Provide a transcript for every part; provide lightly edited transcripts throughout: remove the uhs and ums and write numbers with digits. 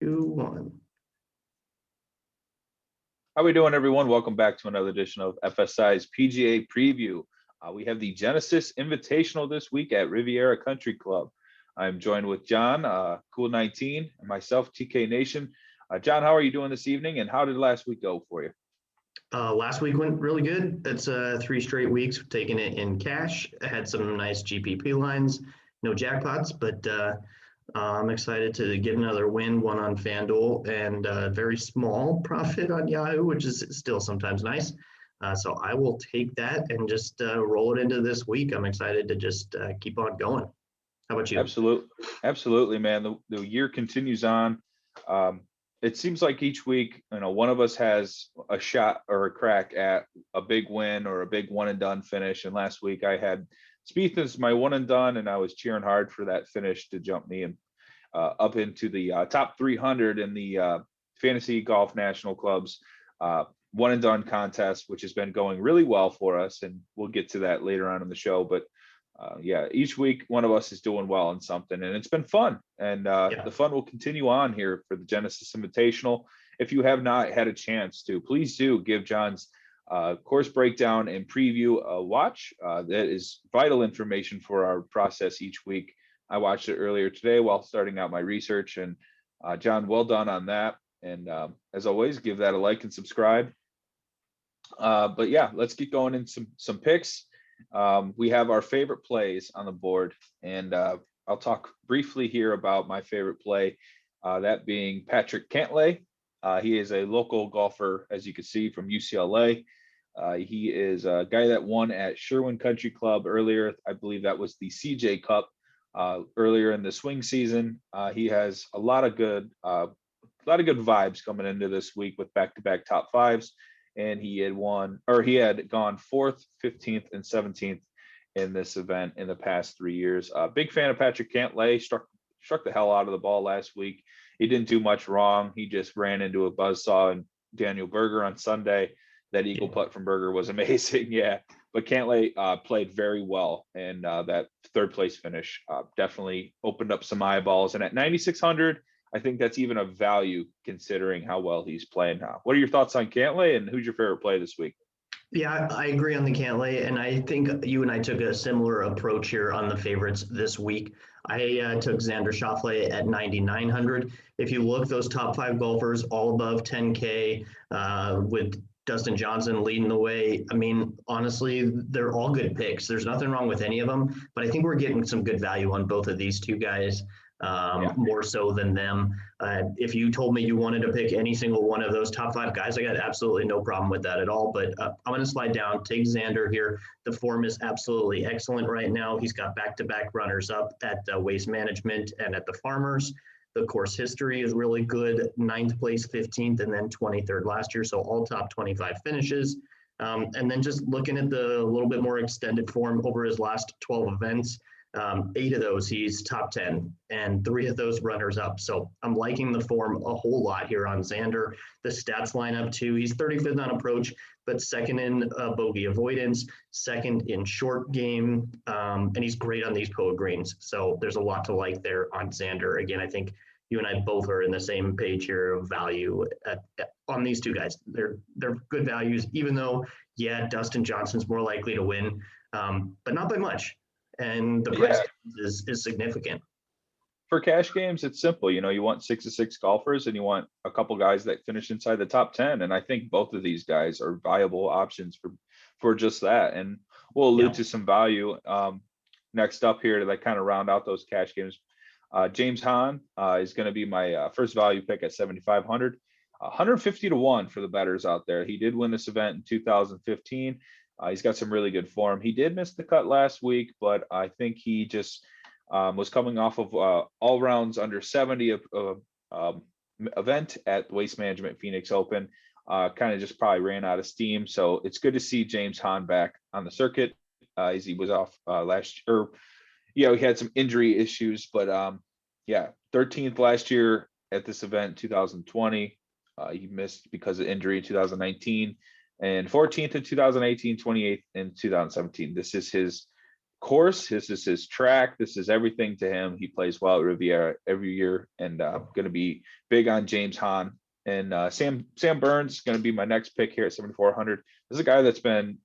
2, 1. How we doing, everyone? Welcome back to another edition of FSI's PGA Preview. We have the Genesis Invitational this week at Riviera Country Club. I'm joined with John, Cool19, and myself, TK Nation. John, how are you doing this evening, and how did last week go for you? Last week went really good. That's 3 straight weeks taking it in cash. I had some nice GPP lines, no jackpots, but I'm excited to get another win, one on FanDuel, and a very small profit on Yahoo, which is still sometimes nice. So I will take that and just roll it into this week. I'm excited to just keep on going. How about you? Absolutely, man. The year continues on. It seems like each week, one of us has a shot or a crack at a big win or a big one and done finish. And last week I had Spieth as my one and done, and I was cheering hard for that finish to jump me up into the top 300 in the Fantasy Golf National Club's one and done contest, which has been going really well for us. And we'll get to that later on in the show. But yeah, each week one of us is doing well in something, and it's been fun. And the fun will continue on here for the Genesis Invitational. If you have not had a chance to, please do give John's course breakdown and preview a watch. That is vital information for our process each week. I watched it earlier today while starting out my research, and John, well done on that. And as always, give that a like and subscribe. But yeah, let's get going in some picks. We have our favorite plays on the board, and I'll talk briefly here about my favorite play, that being Patrick Cantlay. He is a local golfer, as you can see, from UCLA. He is a guy that won at Sherwin Country Club earlier. I believe that was the CJ Cup earlier in the swing season. He has a lot of good vibes coming into this week with back-to-back top fives. And he had gone 4th, 15th, and 17th in this event in the past 3 years. Big fan of Patrick Cantlay. Struck the hell out of the ball last week. He didn't do much wrong. He just ran into a buzzsaw and Daniel Berger on Sunday. That eagle putt from Berger was amazing. Yeah, but Cantlay played very well, and that third place finish definitely opened up some eyeballs. And at 9,600. I think that's even a value considering how well he's playing now. What are your thoughts on Cantlay, and who's your favorite play this week? Yeah, I agree on the Cantlay, and I think you and I took a similar approach here on the favorites this week. I took Xander Schauffele at 9,900. If you look, those top 5 golfers all above 10K, with Dustin Johnson leading the way. I mean, honestly, they're all good picks. There's nothing wrong with any of them, but I think we're getting some good value on both of these two guys. More so than them. If you told me you wanted to pick any single one of those top 5 guys, I got absolutely no problem with that at all. But I'm going to slide down, take Xander here. The form is absolutely excellent right now. He's got back-to-back runners-up at Waste Management and at the Farmers. The course history is really good, 9th place, 15th, and then 23rd last year. So all top 25 finishes. And then just looking at the little bit more extended form over his last 12 events, 8 of those he's top 10 and 3 of those runners up. So I'm liking the form a whole lot here on Xander. The stats line up too. He's 35th on approach, but 2nd in bogey avoidance, 2nd in short game, and he's great on these POA greens. So there's a lot to like there on Xander. Again, I think you and I both are in the same page here of value on these two guys. They're good values, even though, yeah, Dustin Johnson's more likely to win, but not by much. And the price is significant. For cash games, it's simple. You want 6 of 6 golfers, and you want a couple guys that finish inside the top 10. And I think both of these guys are viable options for just that. And we'll allude to some value next up here to kind of round out those cash games. James Hahn is going to be my first value pick at 7,500. 150 to 1 for the bettors out there. He did win this event in 2015. He's got some really good form. He did miss the cut last week, but I think he just was coming off of all rounds under 70 event at Waste Management Phoenix Open. Kind of just probably ran out of steam. So it's good to see James Hahn back on the circuit, as he was off last year. He had some injury issues, but 13th last year at this event, 2020. He missed because of injury in 2019. And 14th in 2018, 28th in 2017. This is his course. This is his track. This is everything to him. He plays well at Riviera every year, and going to be big on James Hahn. And Sam Burns is going to be my next pick here at 7,400. This is a guy that's been,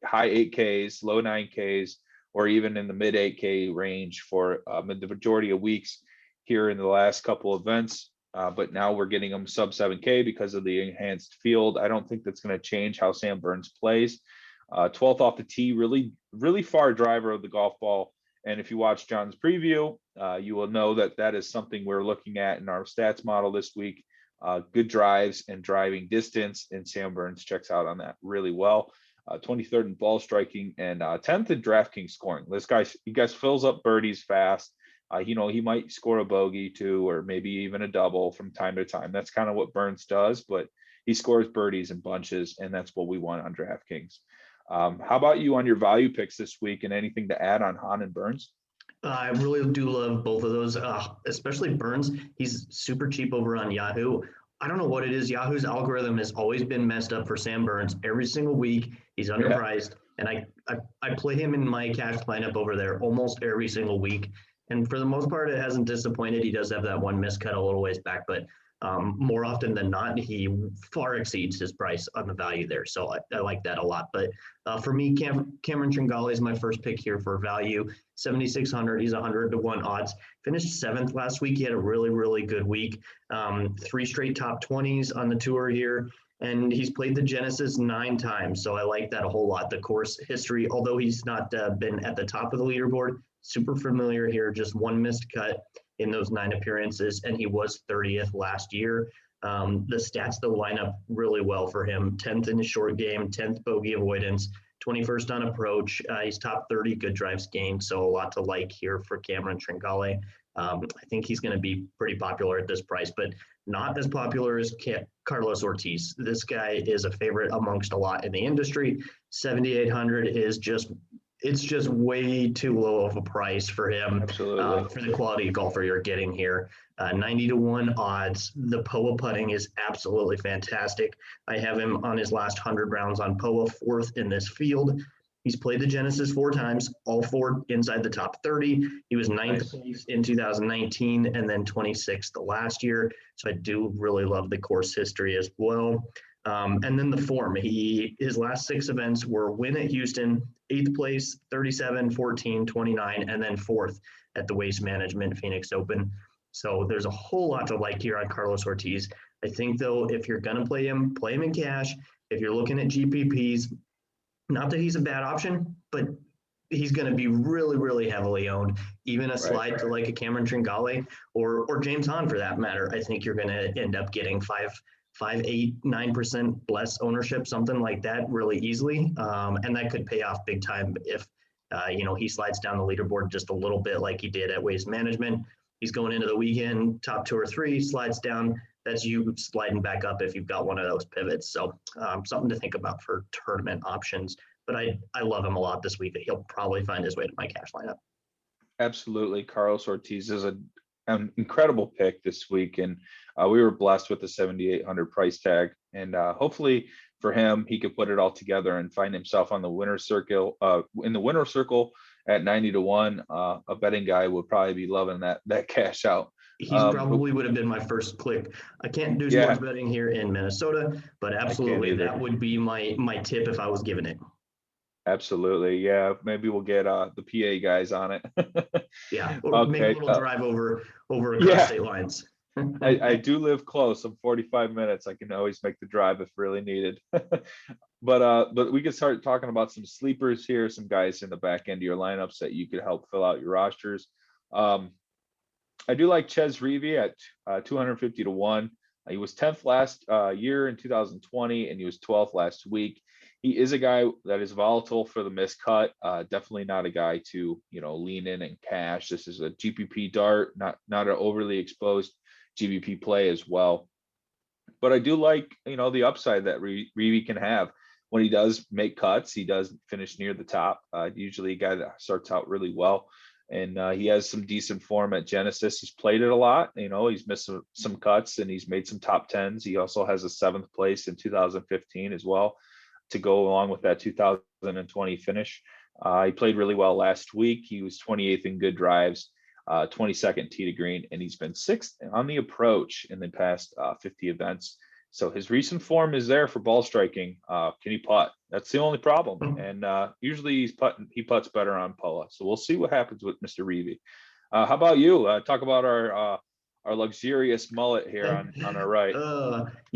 high 8Ks, low 9Ks, or even in the mid 8K range for the majority of weeks here in the last couple events. But now we're getting him sub 7K because of the enhanced field. I don't think that's going to change how Sam Burns plays. 12th off the tee, really, really far driver of the golf ball. And if you watch John's preview, you will know that that is something we're looking at in our stats model this week. Good drives and driving distance, and Sam Burns checks out on that really well. 23rd in ball striking and 10th in DraftKings scoring. He guys fills up birdies fast. He might score a bogey too, or maybe even a double from time to time. That's kind of what Burns does, but he scores birdies in bunches, and that's what we want on DraftKings. How about you on your value picks this week, and anything to add on Hahn and Burns? I really do love both of those, especially Burns. He's super cheap over on Yahoo. I don't know what it is. Yahoo's algorithm has always been messed up for Sam Burns. Every single week, he's underpriced, and I play him in my cash lineup over there almost every single week. And for the most part, it hasn't disappointed. He does have that one miscut a little ways back, but more often than not, he far exceeds his price on the value there. So I like that a lot. But for me, Cameron Tringale is my first pick here for value. 7,600. He's 100 to 1 odds. Finished 7th last week. He had a really, really good week. 3 straight top 20s on the tour here. And he's played the Genesis 9 times. So I like that a whole lot. The course history, although he's not been at the top of the leaderboard, super familiar here. Just one missed cut in those 9 appearances, and he was 30th last year. The stats though line up really well for him. 10th in his short game, 10th bogey avoidance, 21st on approach. He's top 30 good drives gained, so a lot to like here for Cameron Tringale. I think he's going to be pretty popular at this price, but not as popular as Carlos Ortiz. This guy is a favorite amongst a lot in the industry. 7,800 is just way too low of a price for him. Absolutely. For the quality of golfer you're getting here. 90 to 1 odds. The POA putting is absolutely fantastic. I have him on his last 100 rounds on POA, 4th in this field. He's played the Genesis 4 times, all 4 inside the top 30. He was 9th place in 2019 and then 26th the last year. So I do really love the course history as well. And then the form, his last 6 events were win at Houston, 8th place, 37, 14, 29, and then 4th at the Waste Management Phoenix Open. So there's a whole lot to like here on Carlos Ortiz. I think though, if you're going to play him in cash. If you're looking at GPPs, not that he's a bad option, but he's going to be really, really heavily owned. Even a slide to like a Cameron Tringale or James Hahn for that matter. I think you're going to end up getting 5, 8, 9% less ownership, something like that really easily. And that could pay off big time if, he slides down the leaderboard just a little bit like he did at Waste Management. He's going into the weekend, top 2 or 3, slides down. That's you sliding back up if you've got one of those pivots. So something to think about for tournament options. But I love him a lot this week. He'll probably find his way to my cash lineup. Absolutely. Carlos Ortiz is an incredible pick this week. And we were blessed with the 7,800 price tag. And hopefully for him, he could put it all together and find himself on the winner's circle, in the winner's circle at 90 to 1. A betting guy would probably be loving that cash out. He's probably would have been my first click. I can't do sports betting here in Minnesota, but absolutely that would be my tip if I was given it. Absolutely. Yeah. Maybe we'll get the PA guys on it. Yeah. Or make a little drive over across state lines. I do live close. I'm 45 minutes. I can always make the drive if really needed. But we can start talking about some sleepers here, some guys in the back end of your lineups that you could help fill out your rosters. I do like Chez Reavie at 250 to 1. He was 10th last year in 2020, and he was 12th last week. He is a guy that is volatile for the miscut. Definitely not a guy to lean in and cash. This is a GPP dart, not an overly exposed GPP play as well. But I do like the upside that Reavie can have when he does make cuts. He does finish near the top. Usually a guy that starts out really well. And he has some decent form at Genesis. He's played it a lot. He's missed some cuts and he's made some top 10s. He also has a 7th place in 2015 as well to go along with that 2020 finish. He played really well last week. He was 28th in good drives, 22nd tee to green, and he's been 6th on the approach in the past 50 events. So his recent form is there for ball striking. Can he putt? That's the only problem. And usually he putts better on POA. So we'll see what happens with Mr. Reeve. How about you? Talk about our luxurious mullet here on our right.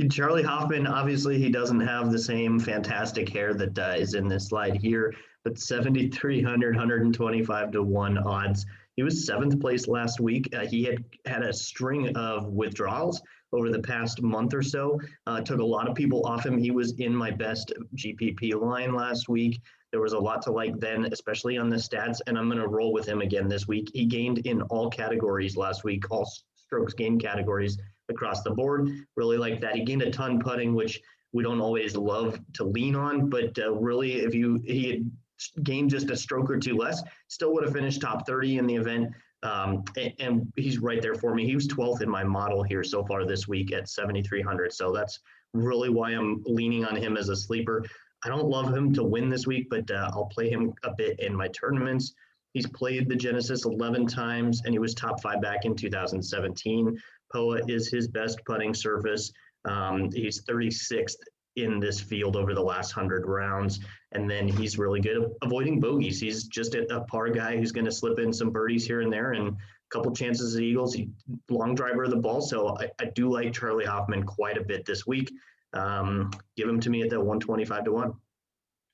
Charlie Hoffman, obviously he doesn't have the same fantastic hair that is in this slide here, but 7,300, 125 to 1 odds. He was 7th place last week. He had a string of withdrawals over the past month or so. Took a lot of people off him. He was in my best GPP line last week. There was a lot to like then, especially on the stats, and I'm going to roll with him again this week. He gained in all categories last week, all strokes gained categories across the board. Really like that. He gained a ton putting, which we don't always love to lean on, but really if he had gained just a stroke or two less, still would have finished top 30 in the event. And he's right there for me. He was 12th in my model here so far this week at 7,300. So that's really why I'm leaning on him as a sleeper. I don't love him to win this week, but I'll play him a bit in my tournaments. He's played the Genesis 11 times, and he was top 5 back in 2017. POA is his best putting surface. He's 36th in this field over the last 100 rounds. And then he's really good at avoiding bogeys. He's just a par guy who's going to slip in some birdies here and there and a couple chances at eagles. Long driver of the ball. So I do like Charlie Hoffman quite a bit this week. Give him to me at that 125 to 1.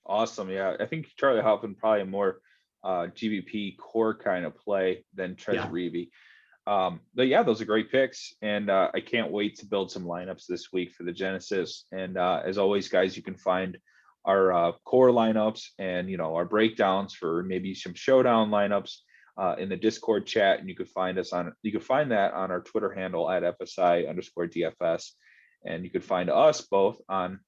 Awesome. Yeah. I think Charlie Hoffman probably a more GBP core kind of play than Trez Reeve. But yeah, those are great picks, and I can't wait to build some lineups this week for the Genesis. And as always, guys, you can find our core lineups and our breakdowns for maybe some showdown lineups in the Discord chat, and you can find that on our Twitter handle at FSI_DFS, and you can find us both on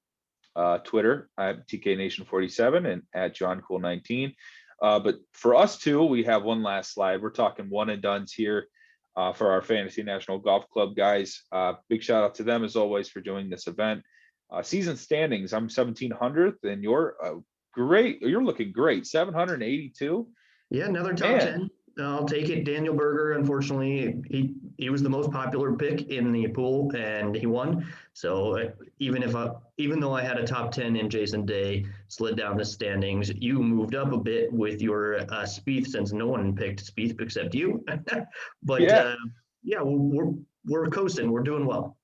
Twitter at TKNation47 and at JohnCool19. But for us too, we have one last slide. We're talking one and dones here. For our Fantasy National Golf Club guys. Big shout out to them as always for doing this event. Season standings, I'm 1700th and you're great. You're looking great. 782. Yeah, another top 10. I'll take it. Daniel Berger, unfortunately, he was the most popular pick in the pool and he won. So even though I had a top 10 in Jason Day, slid down the standings, you moved up a bit with your Spieth, since no one picked Spieth except you. But yeah, we're coasting. We're doing well.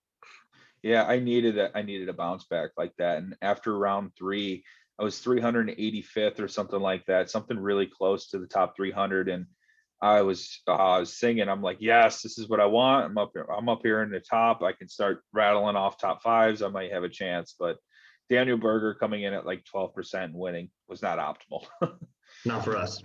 Yeah, I needed a bounce back like that. And after round 3, I was 385th or something like that, something really close to the top 300. And I was singing. I'm like, yes, this is what I want. I'm up here in the top. I can start rattling off top 5s. I might have a chance. But Daniel Berger coming in at like 12% and winning was not optimal. Not for us.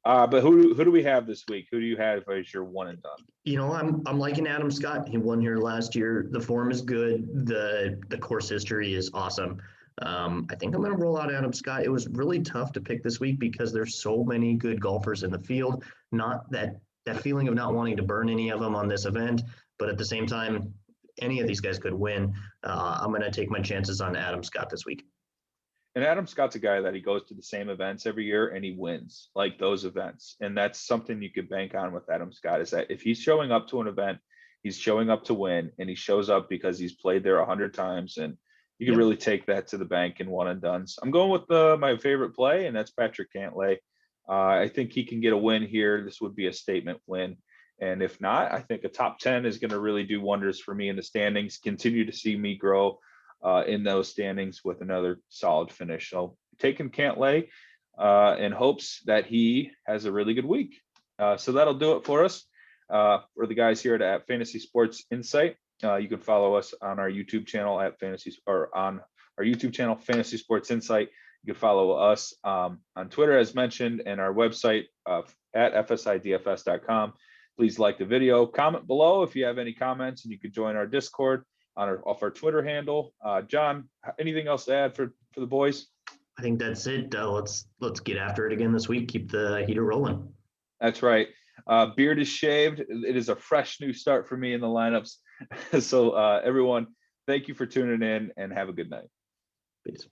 But who do we have this week? Who do you have as your one and done? I'm liking Adam Scott. He won here last year. The form is good. The course history is awesome. I think I'm going to roll out Adam Scott. It was really tough to pick this week because there's so many good golfers in the field. Not that feeling of not wanting to burn any of them on this event, but at the same time, any of these guys could win. I'm going to take my chances on Adam Scott this week. And Adam Scott's a guy that he goes to the same events every year and he wins like those events. And that's something you can bank on with Adam Scott, is that if he's showing up to an event, he's showing up to win, and he shows up because he's played there 100 times. And you can really take that to the bank in one and dones. I'm going with my favorite play, and that's Patrick Cantlay. I think he can get a win here. This would be a statement win. And if not, I think a top 10 is going to really do wonders for me in the standings, continue to see me grow in those standings with another solid finish. So taking Cantlay in hopes that he has a really good week. So that'll do it for us. For the guys here at Fantasy Sports Insight, you can follow us on our YouTube channel Fantasy Sports Insight. You can follow us on Twitter, as mentioned, and our website at fsidfs.com. Please like the video, comment below if you have any comments, and you can join our Discord off our Twitter handle. John, anything else to add for the boys? I think that's it. Let's get after it again this week. Keep the heater rolling. That's right. Beard is shaved. It is a fresh new start for me in the lineups. So everyone, thank you for tuning in and have a good night. Peace.